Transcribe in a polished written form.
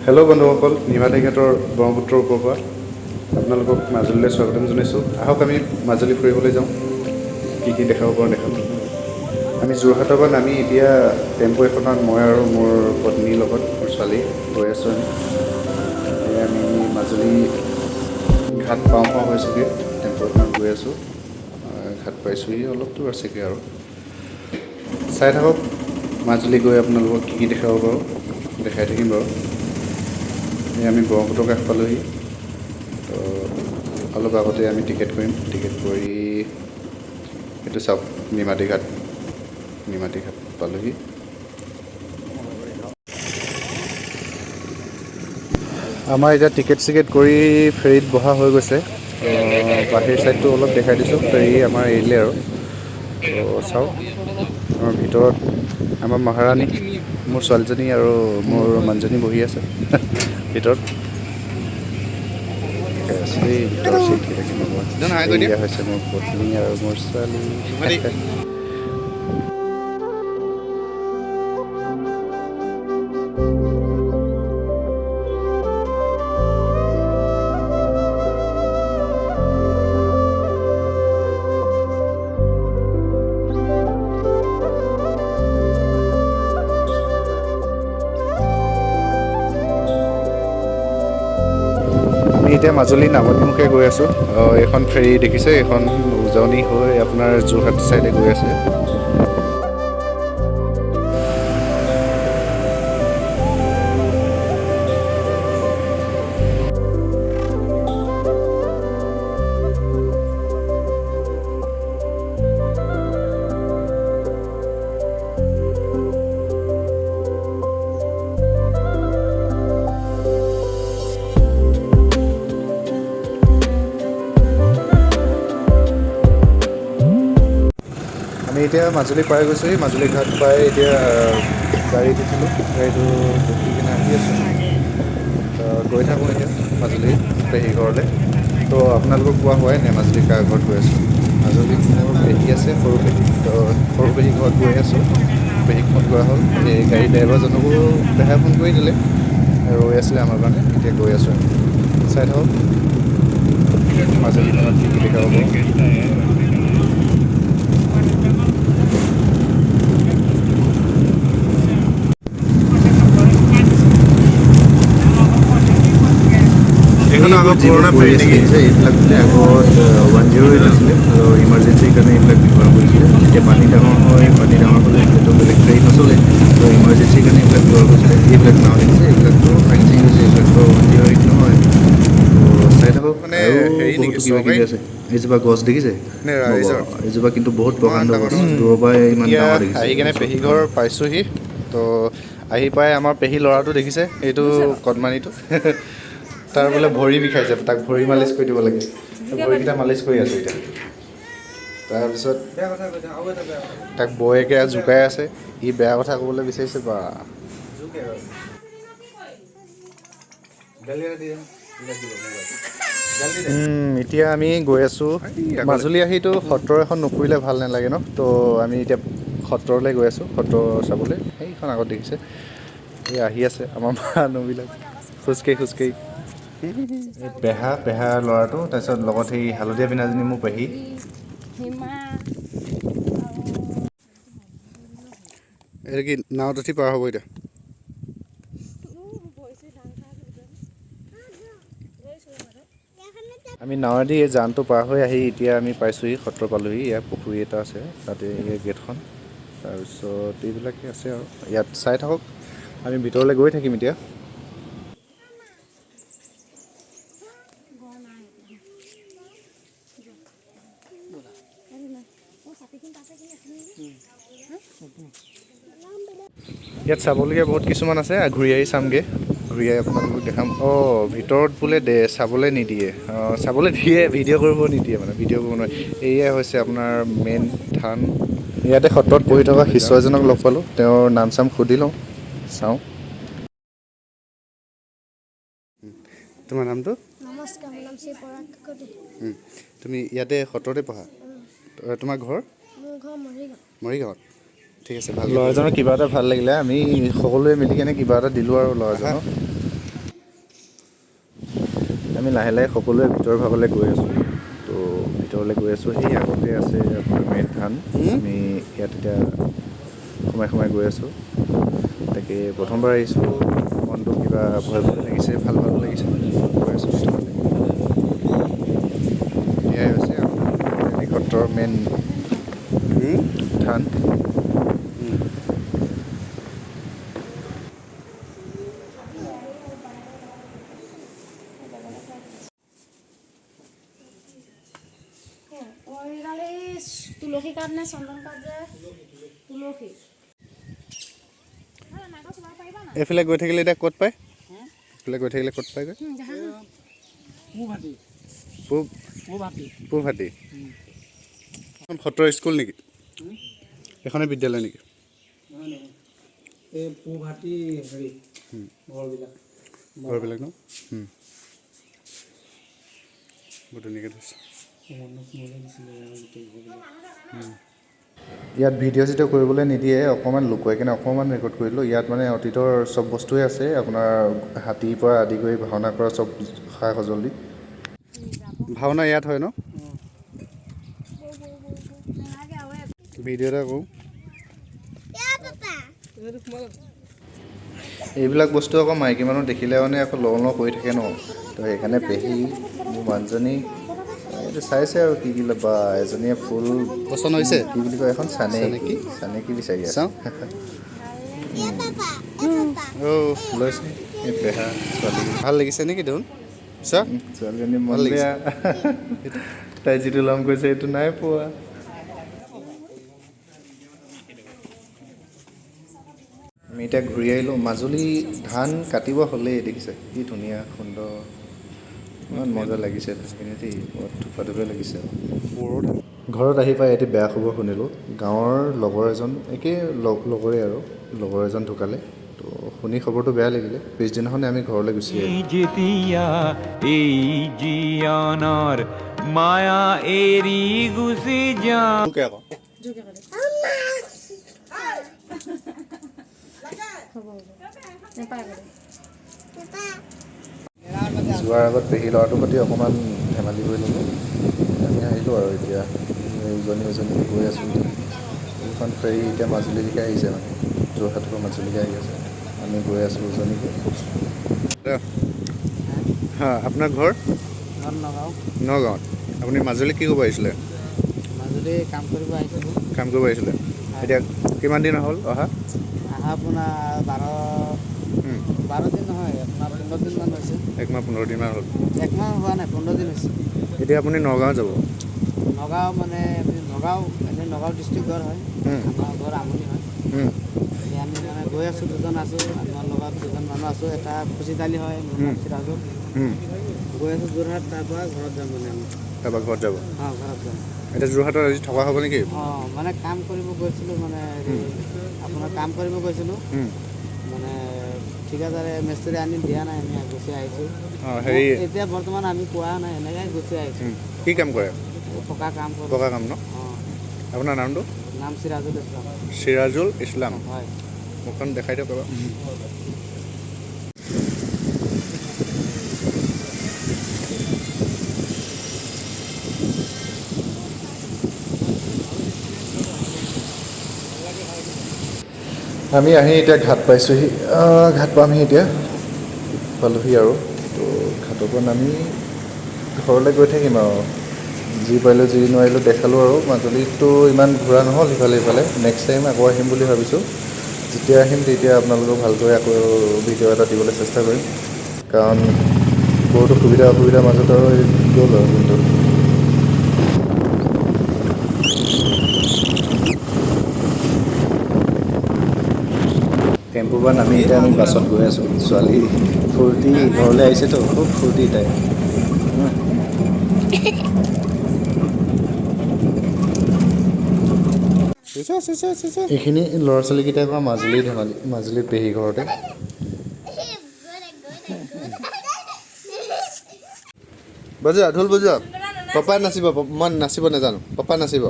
Hello' বন্ধুসকল, নিমাতীঘাটৰ ব্ৰহ্মপুত্ৰৰ ওপৰৰ পৰা আপোনালোকক মাজুলীলৈ স্বাগতম জনাইছোঁ। আহক আমি মাজুলী ফুৰিবলৈ যাওঁ, কি কি দেখাব পাৰোঁ দেখাম। আমি যোৰহাটৰ পৰা নামি এতিয়া টেম্পু এখনত মই আৰু মোৰ পত্নীৰ লগত মোৰ ছোৱালী গৈ আছোঁ। আমি মাজুলী ঘাট পাওঁ পাওঁ হৈছোঁগৈ, টেম্পু এখনত গৈ আছোঁ। ঘাট পাইছোঁহি, অলপ দূৰ আছেগৈ আৰু। চাই থাকক মাজুলী গৈ আপোনালোকক কি কি দেখাব পাৰোঁ, দেখাই থাকিম বাৰু। আমি ব্ৰহ্মপুত্ৰৰ কাষ পালোঁহি, তো অলপ আগতে আমি টিকেট কৰিম। টিকেট কৰি এইটো চাওক, নিমাতী ঘাট পালোঁহি। আমাৰ এতিয়া টিকেট চিকেট কৰি ফেৰীত বহা হৈ গৈছে। বাহিৰ ছাইডটো অলপ দেখাই দিছোঁ, ফেৰী আমাৰ এৰিলে আৰু। তো চাওক, আমাৰ ভিতৰত আমাৰ মহাৰাণী, মোৰ ছোৱালীজনী আৰু মোৰ মানুহজনী বহি আছে ভিতৰত। এই ভিতৰৰ চিটকেইটা কেনেকুৱা, এয়া হৈছে মোৰ পত্নী আৰু মোৰ ছোৱালী। আমি এতিয়া মাজুলী নামনিমুখে গৈ আছোঁ। এইখন ফেৰী দেখিছে, এইখন উজনি হৈ আপোনাৰ যোৰহাট ছাইডে গৈ আছে। আমি এতিয়া মাজুলী পাই গৈছোঁহি। মাজুলী ঘাট পাই এতিয়া গাড়ী দিছিলোঁ, গাড়ীটো ৰখি কিনে আহি আছোঁ। গৈ থাকোঁ এতিয়া মাজুলী পেহী ঘৰলৈ। তো আপোনালোকক কোৱা হোৱাই নাই মাজুলী কাৰ ঘৰত গৈ আছোঁ। মাজুলীত মোৰ পেহী আছে, সৰু পেহী। তো সৰু পেহী ঘৰত গৈ আছোঁ। পেহীক ফোন কৰা হ'ল, এই গাড়ী ড্ৰাইভাৰজনকো পেহাই ফোন কৰি দিলে, ৰৈ আছিলে আমাৰ কাৰণে। এতিয়া গৈ আছোঁ আমি। চাই থাকক মাজুলীখনত কি কি দেখাব পাৰোঁ। যিবোৰ কৰি আছিলে এইবিলাক বোলে আগত 108 আছিলে আৰু ইমাৰ্জেঞ্চিৰ কাৰণে এইবিলাক ব্যৱহাৰ কৰিছিলে। এতিয়া পানী ডাঙৰ হ'লে যিহেতু বেলেগ ফেৰী নচলে, তো ইমাৰ্জেঞ্চিৰ কাৰণে এইবিলাক ব্যৱহাৰ কৰিছিলে। এইবিলাক নাও দেখিছে, এইবিলাকতো ভাঙি গৈছে, এইবিলাকতো 108 নহয়। তো চাই থাকক, মানে আৰু বহুতো কিবা কিবি আছে। এইজোপা গছ দেখিছে, এইজোপা কিন্তু বহুত প্ৰকাণ্ড গছ, দূৰৰ পৰাই ইমান ডাঙৰ দেখিছে। আহি কেনে পেহী ঘৰ পাইছোঁহি। তো আহি পাই আমাৰ পেহী ল'ৰাটো দেখিছে, এইটো কদমানিটো। তাৰ বোলে ভৰি বিষাইছে, তাক ভৰি মালিচ কৰি দিব লাগে। ভৰিকেইটা মালিচ কৰি আছোঁ এতিয়া। তাৰপিছত তাক বৌয়েকে জোকাই আছে, ই বেয়া কথা ক'বলৈ বিচাৰিছে বা। এতিয়া আমি গৈ আছোঁ মাজুলী। আহিতো সত্ৰ এখন নুফুৰিলে ভাল নালাগে ন। তো আমি এতিয়া সত্ৰলৈ গৈ আছোঁ, সত্ৰ চাবলৈ। সেইখন আগত দেখিছে, এই আহি আছে আমাৰ মানুহবিলাক খোজকাঢ়ি। পেহা ল'ৰাটো, তাৰপিছত লগত সেই হালধীয়া পিন্ধাজনী মোৰ পেহী। এইটো কি নাৱত উঠি পাৰ হ'ব এতিয়া? আমি নাৱেদি এই জানটো পাৰ হৈ আহি এতিয়া আমি পাইছোঁহি, সত্ৰ পালোঁহি। ইয়াত পুখুৰী এটা আছে, তাতে এই গেটখন। তাৰপিছত এইবিলাকে আছে আৰু ইয়াত চাই থাকক। আমি ভিতৰলৈ গৈ থাকিম এতিয়া। ইয়াত চাবলগীয়া বহুত কিছুমান আছে, ঘূৰি আহি চামগৈ। ঘূৰি আহি আপোনালোকক দেখাম। ভিতৰত বোলে চাবলৈ নিদিয়ে। চাবলৈ দিয়ে, ভিডিঅ' কৰিব নিদিয়ে, মানে ভিডিঅ' কৰিব নোৱাৰে। এয়াই হৈছে আপোনাৰ মেইন থান। ইয়াতে সত্ৰত পঢ়ি থকা শিষ্য এজনক লগ পালোঁ, তেওঁৰ নাম চাম সুধি লওঁ, চাওঁ। তোমাৰ নামটো? নমস্কাৰ, মোৰ নাম শ্ৰীপৰাগ কাকতি। তুমি ইয়াতে সত্ৰতে পঢ়া? তোমাৰ ঘৰ? মোৰ ঘৰ মৰিগাঁৱত। ঠিক আছে, ভাল। ল'ৰাজনৰ কিবা এটা ভাল লাগিলে, আমি সকলোৱে মিলি কেনে কিবা এটা দিলোঁ আৰু ল'ৰাজনক। আমি লাহে লাহে সকলোৱে ভিতৰ ভাগলৈ গৈ আছোঁ। তো ভিতৰলৈ গৈ আছোঁ। সেই আগতে আছে আপোনাৰ মেইন থান। আমি ইয়াত এতিয়া সোমাই সোমাই গৈ আছোঁ। তাকে প্ৰথমবাৰ আহিছোঁ, মনটো কিবা ভয় ভয় লাগিছে, ভাল ভাল লাগিছে। গৈ আছোঁ ভিতৰলৈ। এয়াই হৈছে আপোনাৰ সত্ৰৰ মেইন থান। তুলসী কাঠ নে চন্দন কাঠ যে তুলসী এইফালে গৈ থাকিলে এতিয়া ক'ত পায়? এইফালে গৈ থাকিলে ক'ত পায়গৈ? পূবহাটী। এখন সত্ৰৰ স্কুল নেকি? এখনে বিদ্যালয় নেকি? এই পূবহাটী হেৰি ঘৰবিলাক ন? বহুত ধুনীয়াকৈ থৈছে। ইয়াত ভিডিঅ' চিডিঅ' কৰিবলৈ নিদিয়ে, অকণমান লুকুৱাই কিনে অকণমান ৰেকৰ্ড কৰিলোঁ। ইয়াত মানে অতীতৰ চব বস্তুৱে আছে, আপোনাৰ হাতীৰ পৰা আদি কৰি ভাওনা কৰা চব সা সঁজুলি। ভাওনা ইয়াত হয় ন? ভিডিঅ' এটা কৰোঁ। এইবিলাক বস্তু আকৌ মাইকী মানুহ দেখিলে মানে আকৌ লওঁ লওঁ কৰি থাকে ন, তো সেইকাৰণে পেহী মোৰ মানুহজনী এইটো চাইছে আৰু কি কি ল'বা। এজনীয়ে ফুল পচন্দ হৈছে, কি বুলি কয় এখন চানেকি বিচাৰি আছে। লৈছে এই পেহা ছোৱালী ভাল লাগিছে নেকি দেখোন? চা ছোৱালীজনী মন বেয়া, তাই যিটো ল'ম কৈছে সেইটো নাই পোৱা। আমি এতিয়া ঘূৰি আহিলোঁ। মাজুলী ধান কাটিব হ'লেই, দেখিছে কি ধুনীয়া সুন্দৰ, ইমান মজা লাগিছে ধানখিনি দেই, বৰ থোপা লাগিছে। ঘৰত আহি পাই এটি বেয়া খবৰ শুনিলোঁ। গাঁৱৰ লগৰ এজন, একেই লগৰে আৰু লগৰ এজন ঢুকালে। তো শুনি খবৰটো বেয়া লাগিলে। পিছদিনাখনে আমি ঘৰলৈ গুচি যোৱাৰ আগত পেহী ল'ৰাটোৰ প্ৰতি অকণমান ধেমালি কৰি ল'লোঁ। আমি আহিলোঁ আৰু এতিয়া উজনি গৈ আছোঁ। এইখন ফেৰী এতিয়া মাজুলীলৈকে আহিছে, মানে যোৰহাটৰ পৰা মাজুলীলৈকে আহি আছে। আমি গৈ আছোঁ উজনিকৈ। হা, আপোনাৰ ঘৰ নগাঁৱত। আপুনি মাজুলী কি কৰিব আহিছিলে? মাজুলী কাম কৰিব আহিছিলোঁ। কাম কৰিব আহিছিলে। এতিয়া কিমান দিন হ'ল অহা? আপোনাৰ 12 দিন নহয়, আপোনাৰ 15 দিনমান হৈছে। 1 মাহ 15 দিনমান হ'ল। 1 মাহ হোৱা নাই, 15 দিন হৈছে। এতিয়া আপুনি নগাঁও যাব? নগাঁও মানে এনেই নগাঁও ডিষ্ট্ৰিক্টৰ হয়। আমাৰ ঘৰ আমনি হয়। এতিয়া আমি মানে গৈ আছোঁ, দুজন আছোঁ, আমাৰ লগত দুজন মানুহ আছোঁ। এটা খুচিতালি হয়, মোৰ নাম চিৰাজুল। গৈ আছোঁ যোৰহাট, তাৰপৰা ঘৰত যাম মানে আমি। তাৰপৰা ঘৰত যাব? অঁ, ঘৰত যাম। এতিয়া যোৰহাটত আজি থকা হ'ব নেকি? অঁ, মানে কাম কৰিব গৈছিলোঁ, মানে আপোনাৰ কাম কৰিব গৈছিলোঁ। মানে ঠিকাদাৰে মিস্ত্ৰী আনি দিয়া নাই, আমি গুচি আহিছোঁ। হেৰি এতিয়া বৰ্তমান আমি পোৱা নাই, এনেকৈ গুচি আহিছোঁ। কি কাম কৰে? পকা কাম কৰোঁ। পকা কাম ন? অঁ। আপোনাৰ নামটো? নাম চিৰাজুল ইছলাম। চিৰাজুল ইছলাম। হয়। মুখখন দেখাই দিয়ক এবাৰ। আমি আহি এতিয়া ঘাট পাইছোঁহি। ঘাট পামহি এতিয়া, পালোহি আৰু। তো ঘাটৰ পৰা নামি ঘৰলৈ গৈ থাকিম আৰু। যি পাৰিলোঁ যি নোৱাৰিলোঁ দেখালোঁ আৰু। মাজুলীততো ইমান ঘূৰা নহ'ল সিফালে। নেক্সট টাইম আকৌ আহিম বুলি ভাবিছোঁ। যেতিয়া আহিম তেতিয়া আপোনালোকক ভালকৈ আকৌ ভিডিঅ' এটা দিবলৈ চেষ্টা কৰিম, কাৰণ বহুতো সুবিধা অসুবিধাৰ মাজত আৰু গ'ল আৰু কিন্তু। টেম্পুৰ পৰা নামি এতিয়া আমি বাছত গৈ আছোঁ। ছোৱালী ফূৰ্তি, ঘৰলৈ আহিছেতো খুব ফূৰ্তি তাই। এইখিনি ল'ৰা ছোৱালীকেইটাই পৰা মাজুলী ধেমালি, মাজুলীত পেহী ঘৰতে। বজোৱা ঢোল বজোৱা। পাপাই নাচিব, মই নাচিব নাজানো, পাপাই নাচিব।